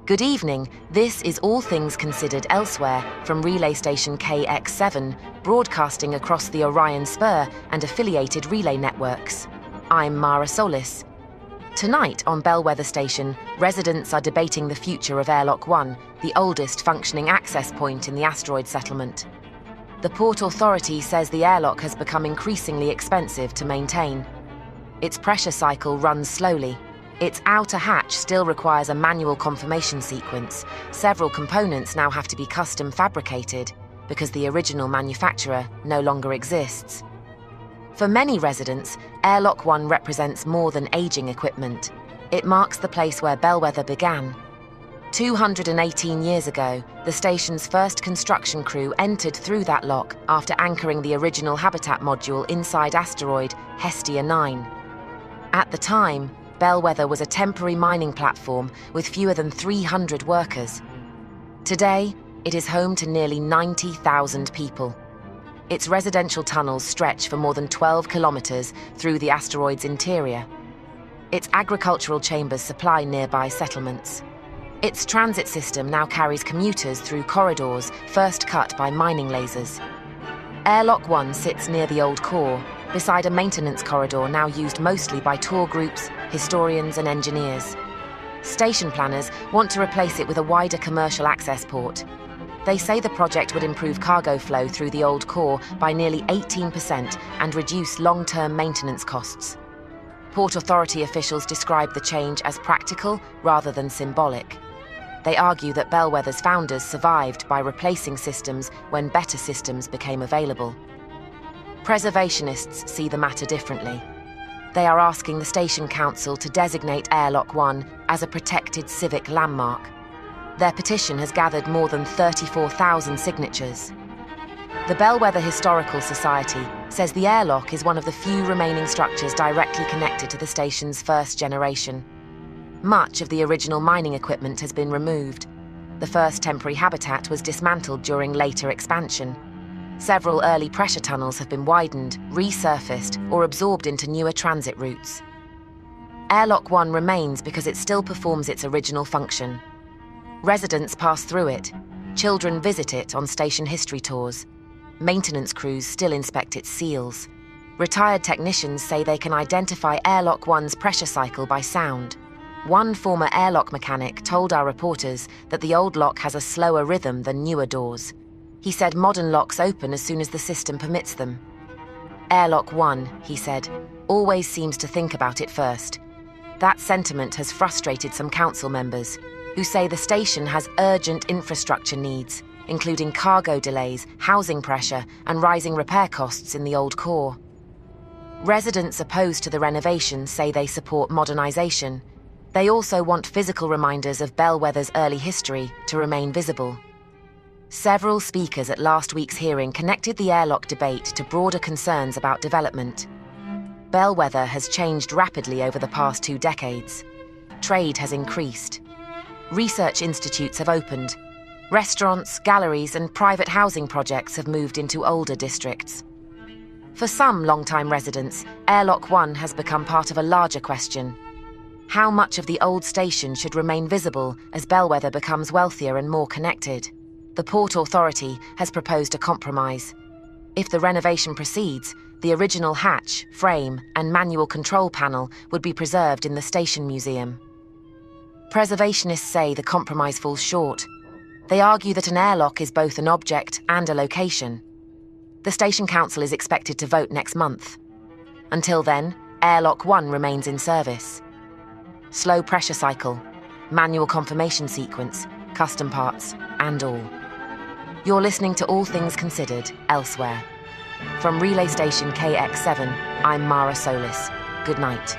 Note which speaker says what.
Speaker 1: Good evening. This is All Things Considered Elsewhere from relay station KX7, broadcasting across the Orion Spur and affiliated relay networks. I'm Mara Solis. Tonight on Bellwether Station, residents are debating the future of Airlock One, the oldest functioning access point in the asteroid settlement. The Port Authority says the airlock has become increasingly expensive to maintain. Its pressure cycle runs slowly. Its outer hatch still requires a manual conformation sequence. Several components now have to be custom fabricated because the original manufacturer no longer exists. For many residents, Airlock One represents more than aging equipment. It marks the place where Bellwether began. 218 years ago, the station's first construction crew entered through that lock after anchoring the original habitat module inside asteroid Hestia 9. At the time, Bellwether was a temporary mining platform with fewer than 300 workers. Today, it is home to nearly 90,000 people. Its residential tunnels stretch for more than 12 kilometers through the asteroid's interior. Its agricultural chambers supply nearby settlements. Its transit system now carries commuters through corridors first cut by mining lasers. Airlock One sits near the old core, beside a maintenance corridor now used mostly by tour groups, historians and engineers. Station planners want to replace it with a wider commercial access port. They say the project would improve cargo flow through the old core by nearly 18% and reduce long-term maintenance costs. Port Authority officials describe the change as practical rather than symbolic. They argue that Bellwether's founders survived by replacing systems when better systems became available. Preservationists see the matter differently. They are asking the Station Council to designate Airlock One as a protected civic landmark. Their petition has gathered more than 34,000 signatures. The Bellwether Historical Society says the airlock is one of the few remaining structures directly connected to the station's first generation. Much of the original mining equipment has been removed. The first temporary habitat was dismantled during later expansion. Several early pressure tunnels have been widened, resurfaced, or absorbed into newer transit routes. Airlock One remains because it still performs its original function. Residents pass through it. Children visit it on station history tours. Maintenance crews still inspect its seals. Retired technicians say they can identify Airlock One's pressure cycle by sound. One former airlock mechanic told our reporters that the old lock has a slower rhythm than newer doors. He said modern locks open as soon as the system permits them. Airlock One, he said, always seems to think about it first. That sentiment has frustrated some council members, who say the station has urgent infrastructure needs, including cargo delays, housing pressure, and rising repair costs in the old core. Residents opposed to the renovation say they support modernization. They also want physical reminders of Bellwether's early history to remain visible. Several speakers at last week's hearing connected the airlock debate to broader concerns about development. Bellwether has changed rapidly over the past 2 decades. Trade has increased. Research institutes have opened. Restaurants, galleries, and private housing projects have moved into older districts. For some long-time residents, Airlock One has become part of a larger question. How much of the old station should remain visible as Bellwether becomes wealthier and more connected? The Port Authority has proposed a compromise. If the renovation proceeds, the original hatch, frame, and manual control panel would be preserved in the station museum. Preservationists say the compromise falls short. They argue that an airlock is both an object and a location. The Station Council is expected to vote next month. Until then, Airlock One remains in service. Slow pressure cycle, manual conformation sequence, custom parts, and all. You're listening to All Things Considered Elsewhere. From relay station KX7, I'm Mara Solis. Good night.